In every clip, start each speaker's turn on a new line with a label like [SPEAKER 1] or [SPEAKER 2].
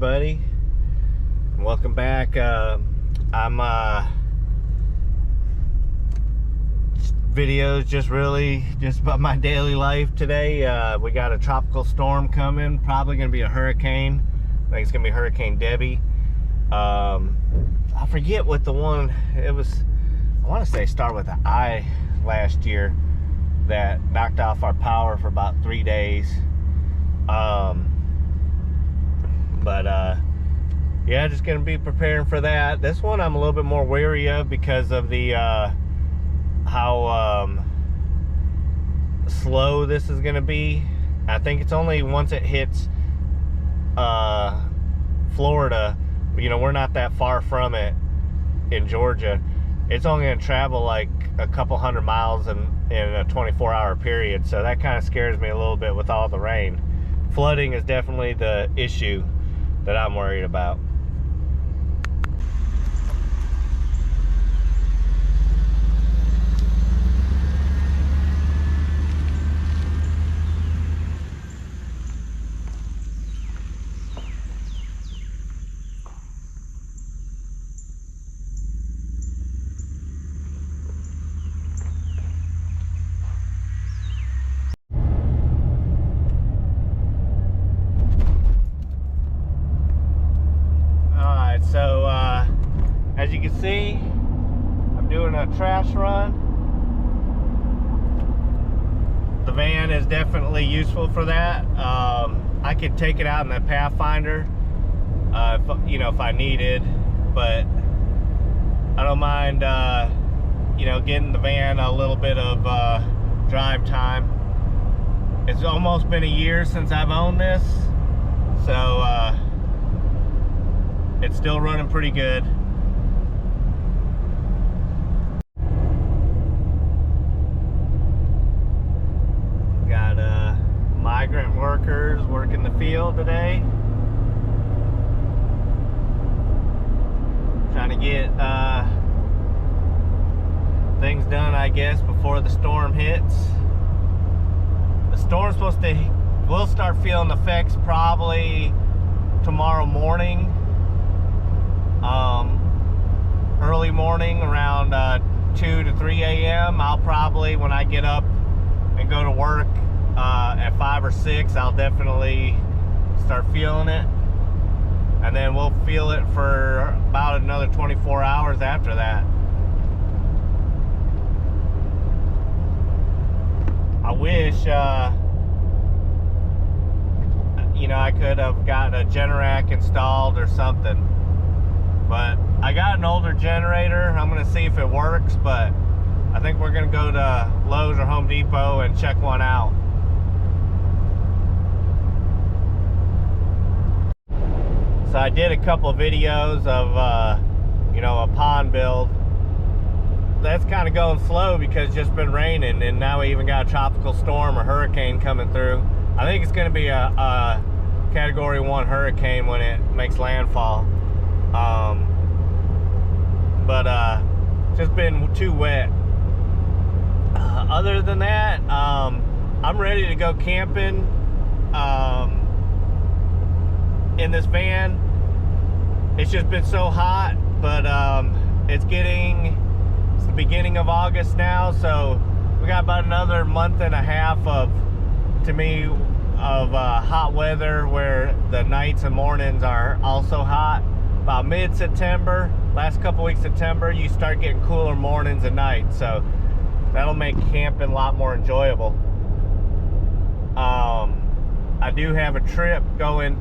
[SPEAKER 1] everybody, and welcome back. I'm videos just about my daily life today. We got a tropical storm coming, probably gonna be a hurricane. I think it's gonna be Hurricane Debby. I forget what the one it was. I want to say start with an I last year that knocked off our power for about 3 days. Yeah, just gonna be preparing for that. This one I'm a little bit more wary of because of the how slow this is gonna be. I think it's only once it hits Florida, you know, we're not that far from it in Georgia. It's only gonna travel like a couple hundred miles in a 24-hour period, so that kind of scares me a little bit with all the rain. Flooding is definitely the issue that I'm worried about. So as you can see, I'm doing a trash run. The van is definitely useful for that. I could take it out in the Pathfinder if I needed, but I don't mind getting the van a little bit of drive time. It's almost been a year since I've owned this, so it's still running pretty good. Got migrant workers working the field today. Trying to get things done, I guess, before the storm hits. The storm's we'll start feeling the effects probably tomorrow morning. Early morning around 2 to 3 a.m. I'll probably, when I get up and go to work at 5 or 6, I'll definitely start feeling it, and then we'll feel it for about another 24 hours after that. I wish I could have gotten a Generac installed or something, but I got an older generator. I'm gonna see if it works, but I think we're gonna go to Lowe's or Home Depot and check one out. So I did a couple of videos of a pond build. That's kind of going slow because it's just been raining, and now we even got a tropical storm or hurricane coming through. I think it's gonna be a Category 1 hurricane when it makes landfall. Just been too wet. Other than that, I'm ready to go camping in this van. It's just been so hot, but it's the beginning of August now, so we got about another month and a half of hot weather where the nights and mornings are also hot. About mid-September, last couple weeks of September, you start getting cooler mornings and nights, so that'll make camping a lot more enjoyable. I do have a trip going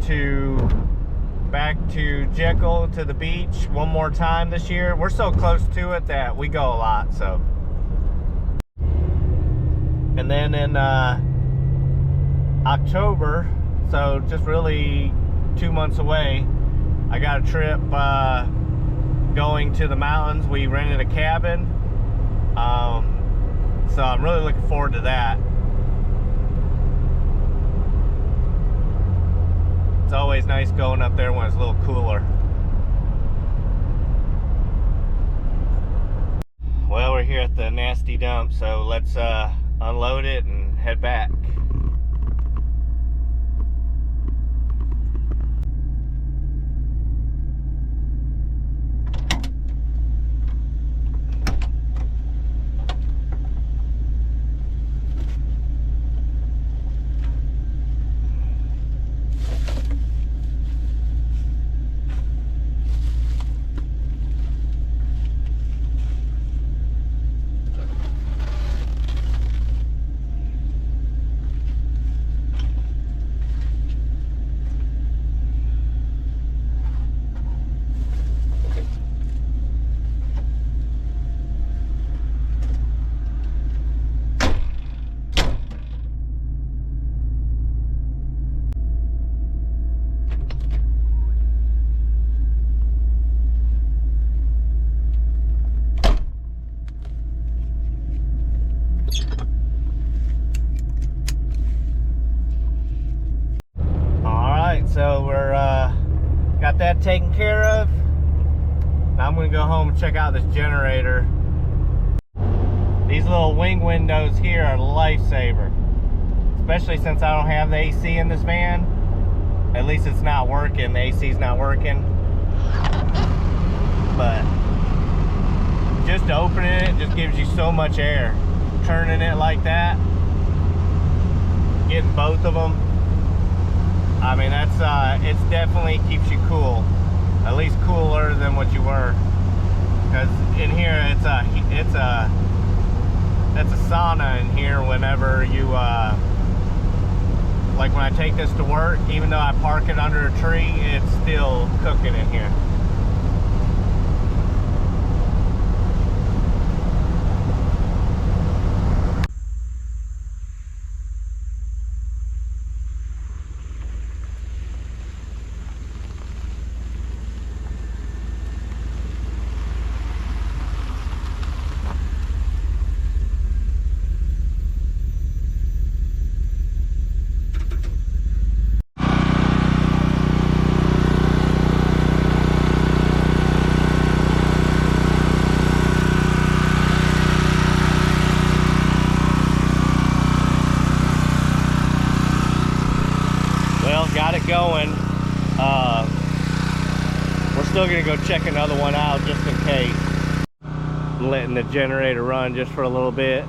[SPEAKER 1] back to Jekyll to the beach one more time this year. We're so close to it that we go a lot, so. And then in October, so just really 2 months away, I got a trip going to the mountains. We rented a cabin, so I'm really looking forward to that. It's always nice going up there when it's a little cooler. Well, we're here at the nasty dump, so let's unload it and head back. that taken care of. I'm gonna go home and check out this generator. These little wing windows here are a lifesaver, especially since I don't have the AC in this van. At least it's not working, the AC's not working. But just opening it just gives you so much air. Turning it like that, getting both of them, I mean, that's it's definitely keeps you cool, at least cooler than what you were. Because in here it's a sauna in here. Whenever you like when I take this to work, even though I park it under a tree, it's still cooking in here. Got it going. We're still gonna go check another one out just in case. I'm letting the generator run just for a little bit.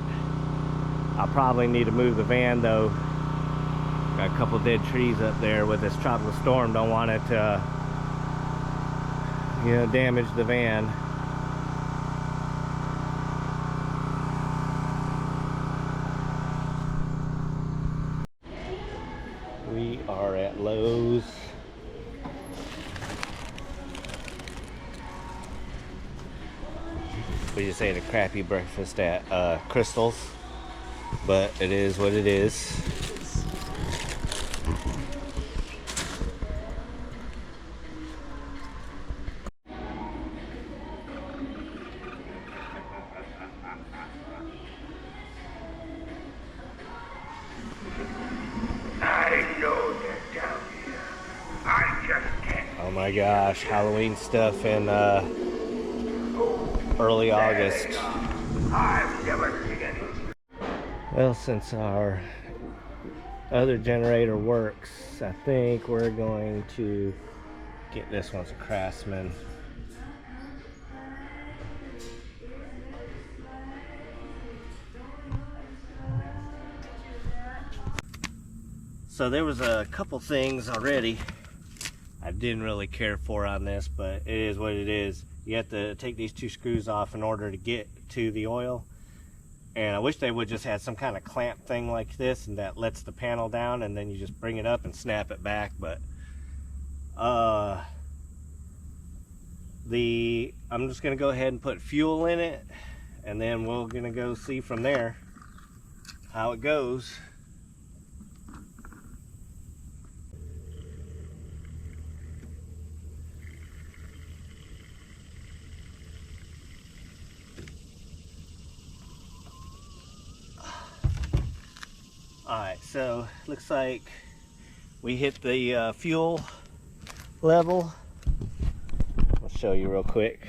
[SPEAKER 1] I'll probably need to move the van though. Got a couple dead trees up there with this tropical storm. Don't want it to, you know, damage the van. We are at Lowe's. We just ate a crappy breakfast at Crystal's, but it is what it is. Oh my gosh, Halloween stuff in early August. I've never seen any. Well, since our other generator works, I think we're going to get this one's a Craftsman. So there was a couple things already I didn't really care for on this, but it is what it is. You have to take these two screws off in order to get to the oil. And I wish they would just have some kind of clamp thing like this, and that lets the panel down, and then you just bring it up and snap it back. But I'm just gonna go ahead and put fuel in it, and then we're gonna go see from there how it goes. Alright, so looks like we hit the fuel level. I'll show you real quick.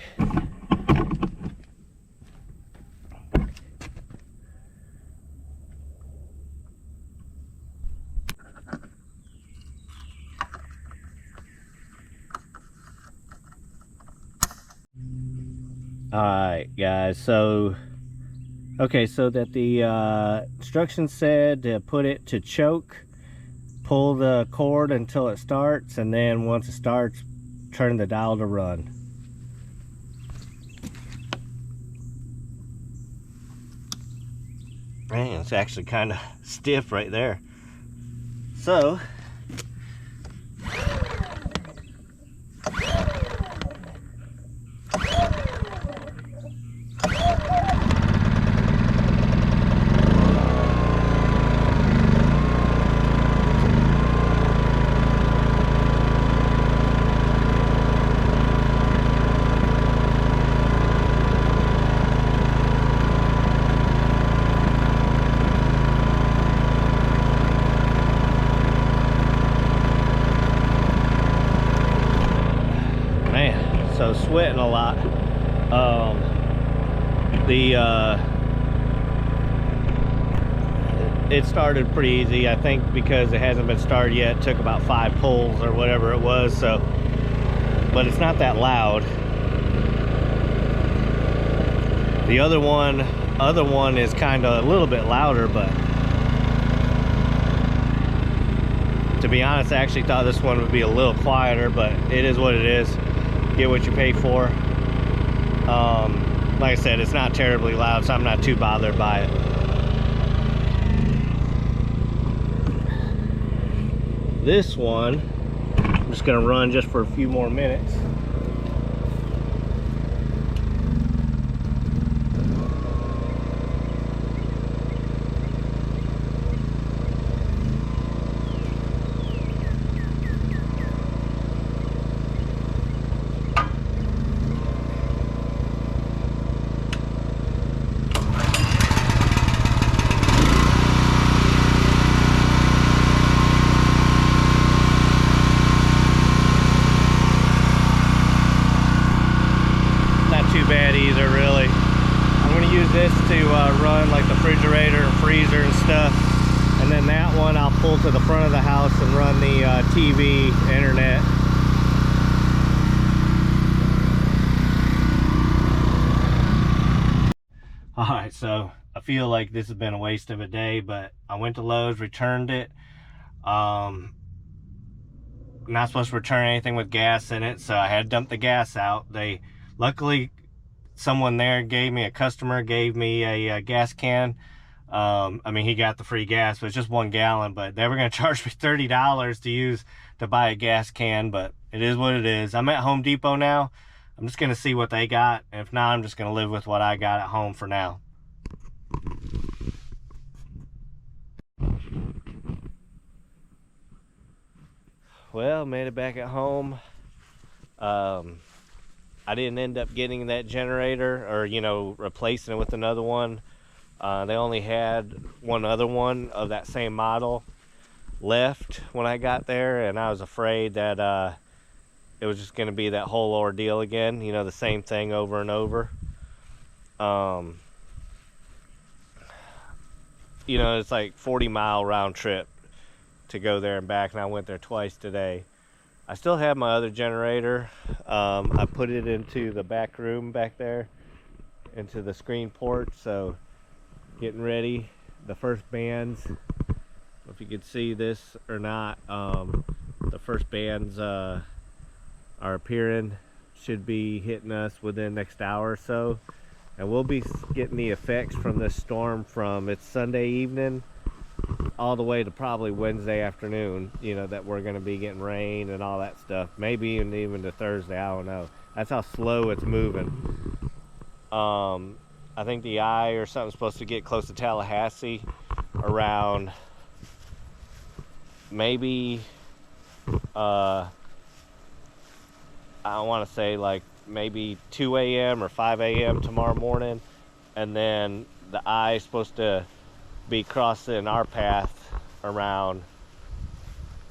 [SPEAKER 1] Alright guys, so okay, so that the instructions said to put it to choke, pull the cord until it starts, and then once it starts, turn the dial to run. Man, it's actually kind of stiff right there. So sweating a lot. It started pretty easy. I think because it hasn't been started yet, it took about 5 pulls or whatever it was. So, but it's not that loud. The other one is kind of a little bit louder, but to be honest, I actually thought this one would be a little quieter, but it is what it is. Get what you pay for. Like I said, it's not terribly loud, so I'm not too bothered by it. This one, I'm just gonna run just for a few more minutes. Bad either, really. I'm going to use this to run like the refrigerator and freezer and stuff, and then that one I'll pull to the front of the house and run the TV, internet. Alright, so I feel like this has been a waste of a day, but I went to Lowe's, returned it. Not supposed to return anything with gas in it, so I had to dump the gas out. They luckily, someone there a customer gave me a gas can. I mean, he got the free gas, but it's just 1 gallon, but they were going to charge me $30 to buy a gas can, but it is what it is. I'm at Home Depot now. I'm just going to see what they got. If not, I'm just going to live with what I got at home for now. Well, made it back at home. I didn't end up getting that generator, or replacing it with another one. They only had one other one of that same model left when I got there, and I was afraid that it was just going to be that whole ordeal again, the same thing over and over. It's like 40-mile round trip to go there and back, and I went there twice today. I still have my other generator. I put it into the back room back there, into the screen port, so getting ready. The first bands, I don't know if you could see this or not, the first bands are appearing, should be hitting us within the next hour or so, and we'll be getting the effects from this storm from it's Sunday evening all the way to probably Wednesday afternoon, that we're going to be getting rain and all that stuff. Maybe even to Thursday, I don't know. That's how slow it's moving. I think the eye or something's supposed to get close to Tallahassee around maybe, I want to say like maybe 2 a.m. or 5 a.m. tomorrow morning. And then the eye is supposed to be crossing our path around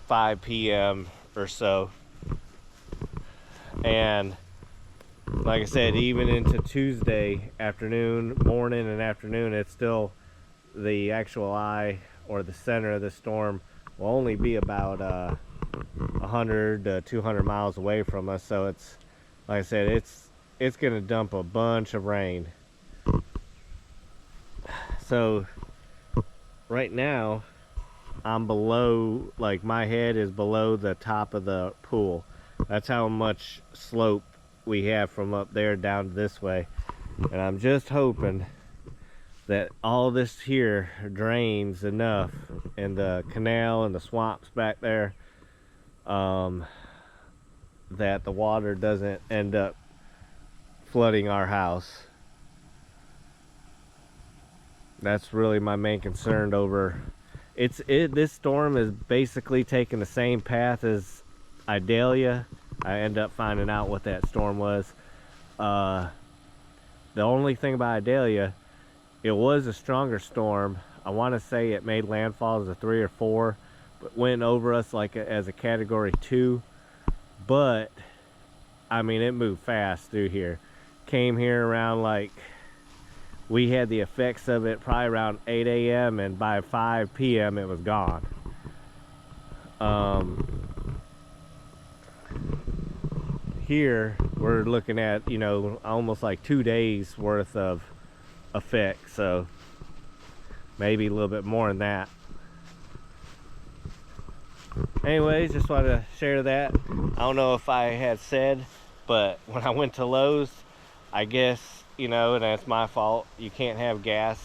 [SPEAKER 1] 5 p.m. or so. And like I said, even into Tuesday morning and afternoon, it's still the actual eye or the center of the storm will only be about 100 to 200 miles away from us. So it's, like I said, it's gonna dump a bunch of rain. So right now I'm below, like my head is below the top of the pool. That's how much slope we have from up there down to this way. And I'm just hoping that all this here drains enough in the canal and the swamps back there, that the water doesn't end up flooding our house. That's really my main concern over this storm is basically taking the same path as Idalia. I end up finding out what that storm was. The only thing about Idalia, it was a stronger storm. I want to say it made landfall as a 3 or 4, but went over us like as a category 2. But I mean, it moved fast through here. Came here around, like, we had the effects of it probably around 8 a.m. and by 5 p.m. it was gone. Here we're looking at, you know, almost like 2 days worth of effect, so maybe a little bit more than that. Anyways, just wanted to share that. I don't know if I had said, but when I went to Lowe's, I guess, you know, and that's my fault, you can't have gas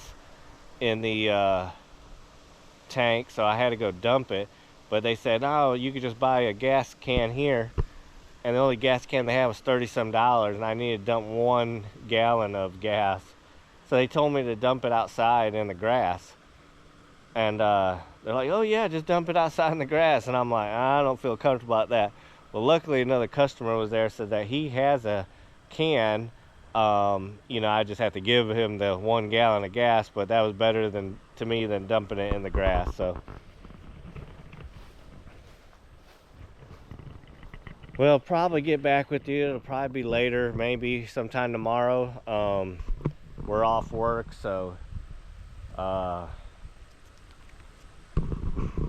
[SPEAKER 1] in the tank, so I had to go dump it. But they said, oh, you could just buy a gas can here, and the only gas can they have was $30-some, and I needed to dump 1 gallon of gas. So they told me to dump it outside in the grass. And they're like, oh yeah, just dump it outside in the grass. And I'm like, I don't feel comfortable about that. Well, luckily another customer was there, said that he has a can. You know, I just have to give him the 1 gallon of gas, but that was better to me than dumping it in the grass. So, well, probably get back with you. It'll probably be later, maybe sometime tomorrow. We're off work, so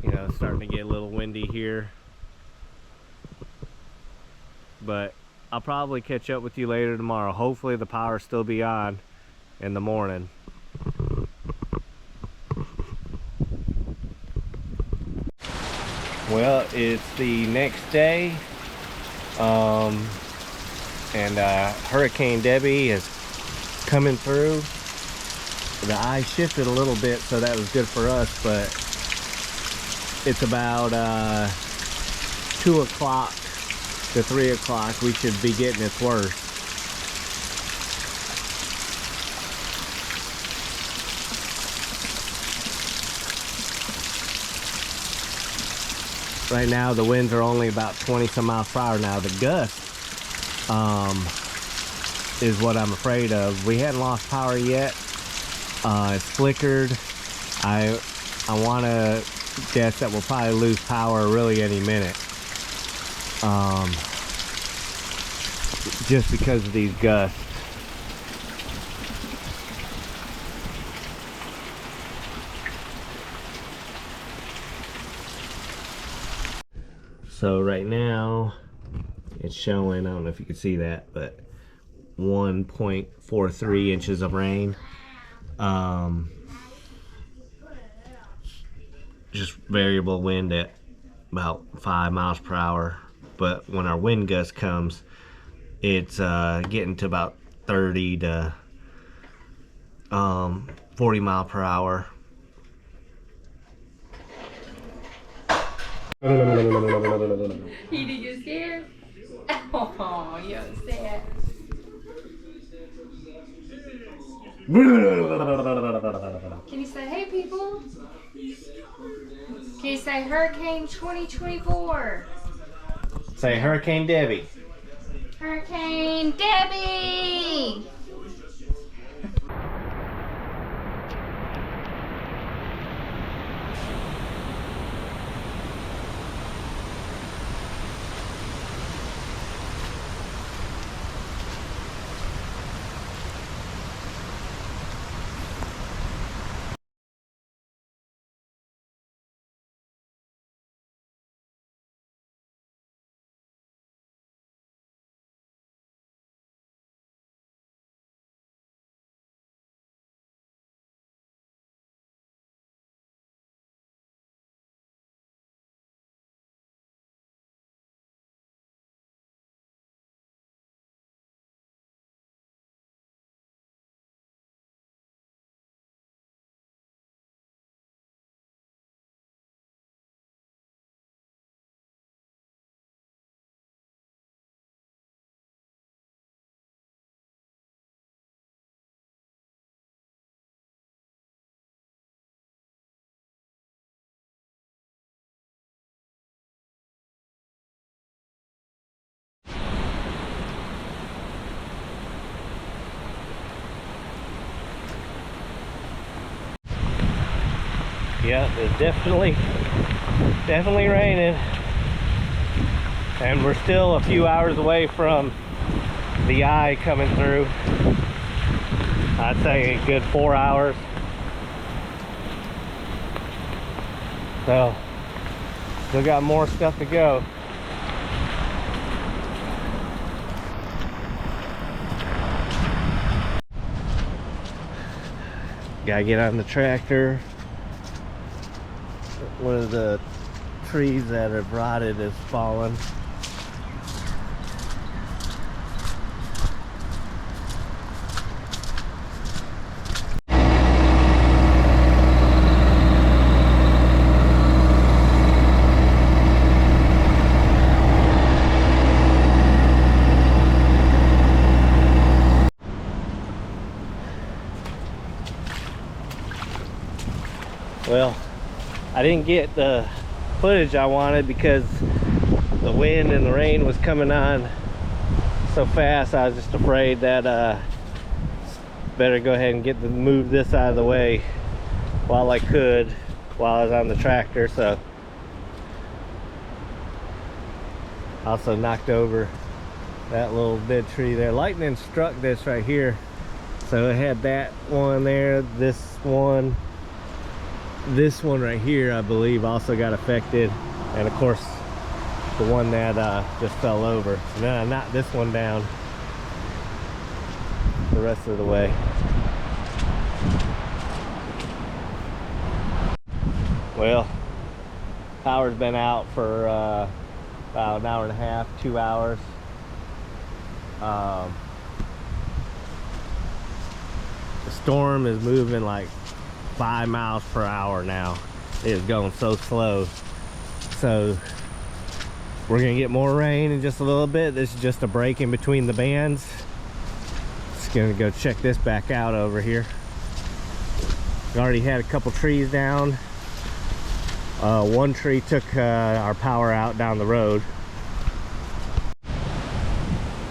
[SPEAKER 1] you know, it's starting to get a little windy here, but I'll probably catch up with you later tomorrow. Hopefully the power will still be on in the morning. Well, it's the next day, and Hurricane Debby is coming through. The ice shifted a little bit, so that was good for us, but it's about 2 o'clock to 3 o'clock. We should be getting its worst. Right now the winds are only about 20-some miles per hour. Now the gust is what I'm afraid of. We hadn't lost power yet. It's flickered. I want to guess that we'll probably lose power really any minute, just because of these gusts. So right now it's showing, I don't know if you can see that, but 1.43 inches of rain. Just variable wind at about 5 miles per hour, but when our wind gust comes, it's getting to about 30 to 40 mile per hour.
[SPEAKER 2] Did you get scared? Oh, you're sad. Can you say, hey people? Can you say Hurricane 2024?
[SPEAKER 1] Say Hurricane Debby.
[SPEAKER 2] Hurricane Debby!
[SPEAKER 1] Yeah, it's definitely raining, and we're still a few hours away from the eye coming through. I'd say a good 4 hours. So, still got more stuff to go. Gotta get on the tractor. One of the trees that have rotted is fallen. Well, I didn't get the footage I wanted because the wind and the rain was coming on so fast. I was just afraid that better go ahead and move this out of the way while I could, while I was on the tractor. So also knocked over that little dead tree there. Lightning struck this right here, so it had that one there, this one right here, I believe, also got affected, and of course the one that just fell over. And then I knocked this one down the rest of the way. Well, power's been out for about an hour and a half, 2 hours. The storm is moving like 5 miles per hour now. It is going so slow. So we're gonna get more rain in just a little bit. This is just a break in between the bands. Just gonna go check this back out over here. We already had a couple trees down. One tree took our power out down the road.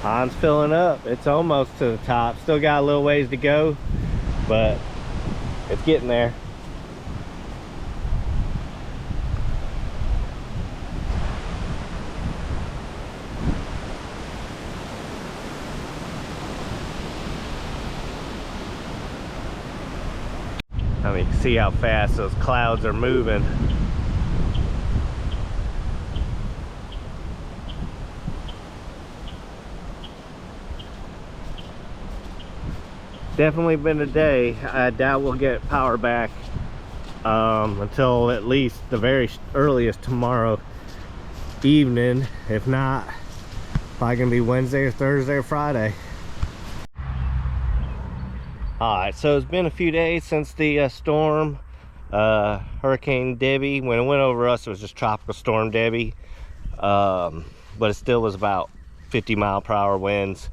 [SPEAKER 1] Pond's filling up. It's almost to the top. Still got a little ways to go, but it's getting there. I mean, you can see how fast those clouds are moving. Definitely been a day. I doubt we'll get power back until at least the very earliest tomorrow evening. If not, probably gonna be Wednesday or Thursday or Friday. Alright, so it's been a few days since the storm, Hurricane Debby. When it went over us, it was just Tropical Storm Debby, but it still was about 50-mile-per-hour winds.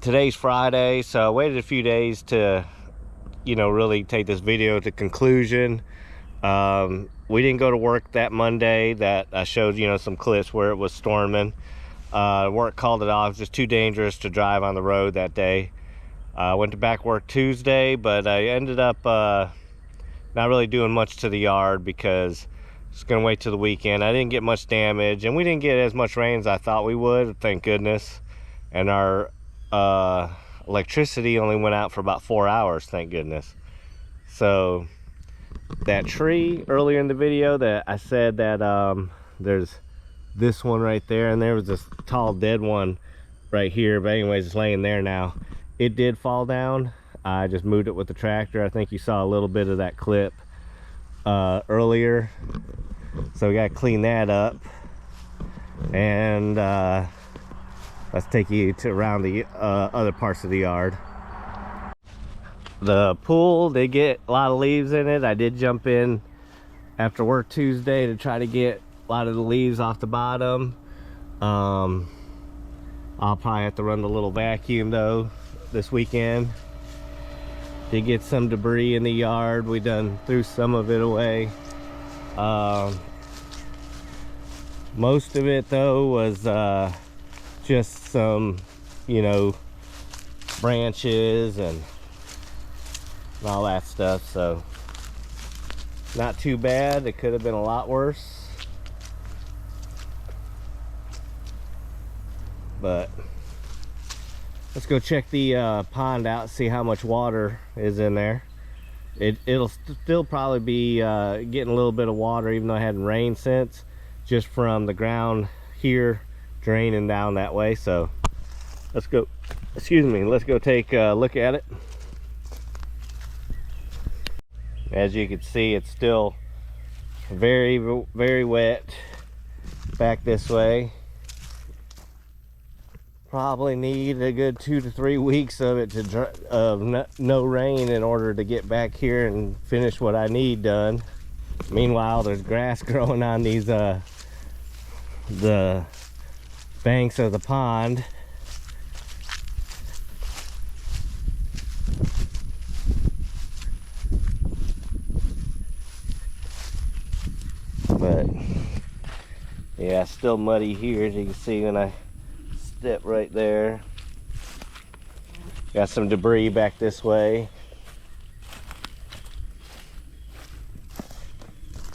[SPEAKER 1] Today's Friday, so I waited a few days to, you know, really take this video to conclusion. We didn't go to work that Monday. That I showed, you know, some clips where it was storming. Work called it off. It was just too dangerous to drive on the road that day. I went to back work Tuesday, but I ended up not really doing much to the yard because I was gonna wait till the weekend. I didn't get much damage, and we didn't get as much rain as I thought we would, thank goodness. And our electricity only went out for about 4 hours, thank goodness. So that tree earlier in the video that I said that there's this one right there, and there was this tall dead one right here, but anyways, it's laying there now. It did fall down. I just moved it with the tractor. I think you saw a little bit of that clip earlier, so we got to clean that up. And let's take you to around the other parts of the yard. The pool did get a lot of leaves in it. I did jump in after work Tuesday to try to get a lot of the leaves off the bottom. I'll probably have to run the little vacuum though this weekend. Did get some debris in the yard. We done threw some of it away. Most of it though was just some, you know, branches and all that stuff, so not too bad. It could have been a lot worse. But let's go check the pond out, see how much water is in there. It'll still probably be getting a little bit of water, even though it hadn't rained since, just from the ground here draining down that way. So let's go, excuse me, let's go take a look at it. As you can see, it's still very, very wet back this way. Probably need a good 2 to 3 weeks of it no rain in order to get back here and finish what I need done. Meanwhile, there's grass growing on these the banks of the pond. But yeah, still muddy here, as you can see when I step right there. Got some debris back this way.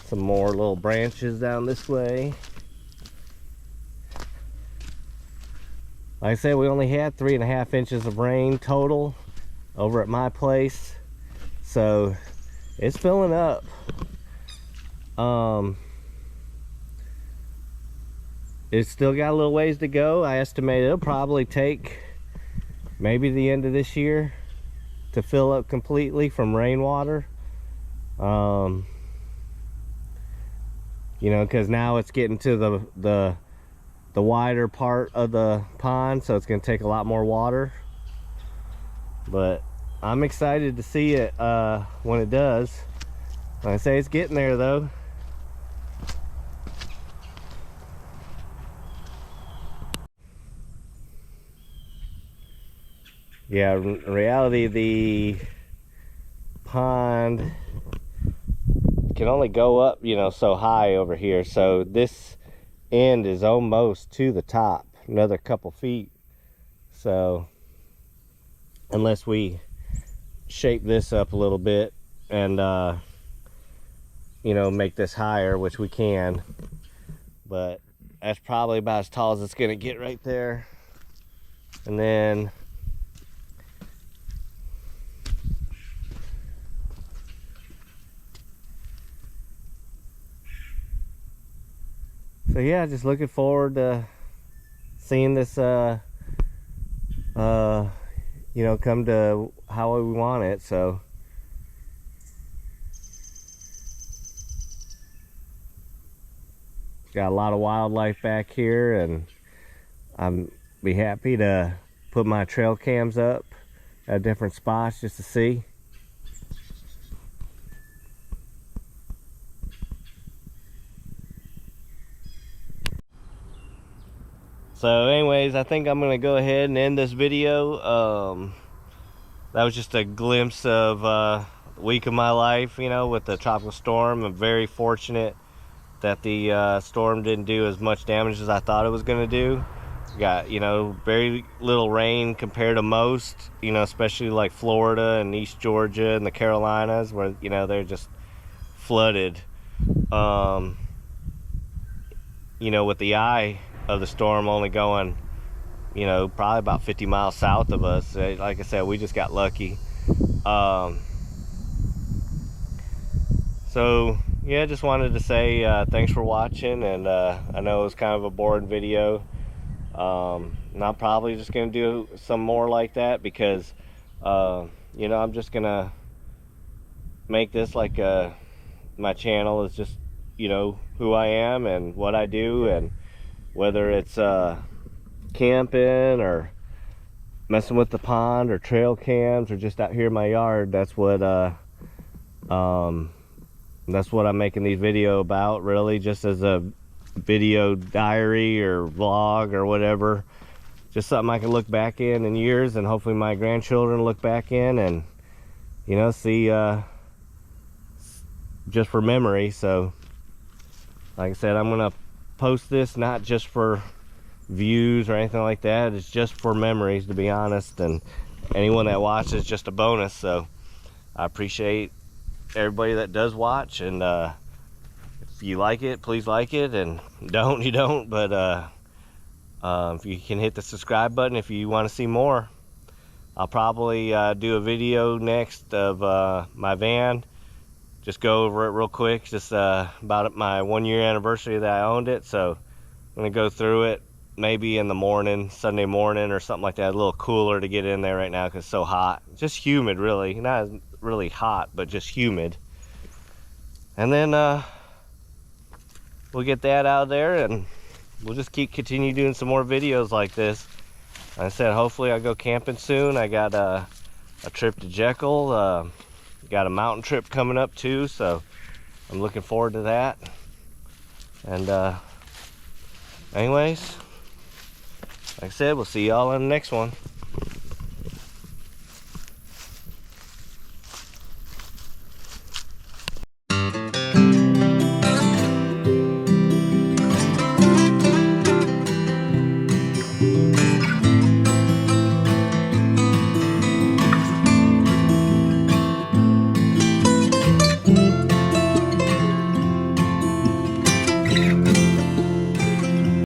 [SPEAKER 1] Some more little branches down this way. Like I said, we only had 3.5 inches of rain total over at my place, so it's filling up. It's still got a little ways to go. I estimate it'll probably take maybe the end of this year to fill up completely from rainwater. You know, because now it's getting to the wider part of the pond, so it's going to take a lot more water. But I'm excited to see it when it does. Like I say, it's getting there though. Yeah, in reality, the pond can only go up, you know, so high over here. So this end is almost to the top, another couple feet. So unless we shape this up a little bit and you know, make this higher, which we can, but that's probably about as tall as it's gonna get right there. And then so yeah, just looking forward to seeing this you know, come to how we want it. So got a lot of wildlife back here, and I'm be happy to put my trail cams up at different spots just to see. So anyways, I think I'm gonna go ahead and end this video. That was just a glimpse of a week of my life, you know, with the tropical storm. I'm very fortunate that the storm didn't do as much damage as I thought it was gonna do. Got, you know, very little rain compared to most, you know, especially like Florida and East Georgia and the Carolinas, where, you know, they're just flooded. You know, with the eye of the storm only going, you know, probably about 50 miles south of us. Like I said, we just got lucky. So yeah, just wanted to say thanks for watching, and I know it was kind of a boring video. And I'm probably just gonna do some more like that, because you know, I'm just gonna make this like my channel is just, you know, who I am and what I do, and whether it's camping or messing with the pond or trail cams or just out here in my yard, that's what I'm making these videos about, really, just as a video diary or vlog or whatever. Just something I can look back in years, and hopefully my grandchildren look back in and, you know, see just for memory. So like I said, I'm gonna post this not just for views or anything like that. It's just for memories, to be honest, and anyone that watches is just a bonus. So I appreciate everybody that does watch, and if you like it, please like it, and don't, you don't. But If you can hit the subscribe button if you want to see more. I'll probably do a video next of my van. Just go over it real quick, just about my 1 year anniversary that I owned it. So I'm gonna go through it maybe in the morning, Sunday morning or something like that. A little cooler to get in there right now because it's so hot. Just humid, really. Not really hot, but just humid. And then we'll get that out of there, and we'll just continue doing some more videos like this. Like I said, hopefully I'll go camping soon. I got a trip to Jekyll. Got a mountain trip coming up too, so I'm looking forward to that. And anyways, like I said, we'll see y'all in the next one.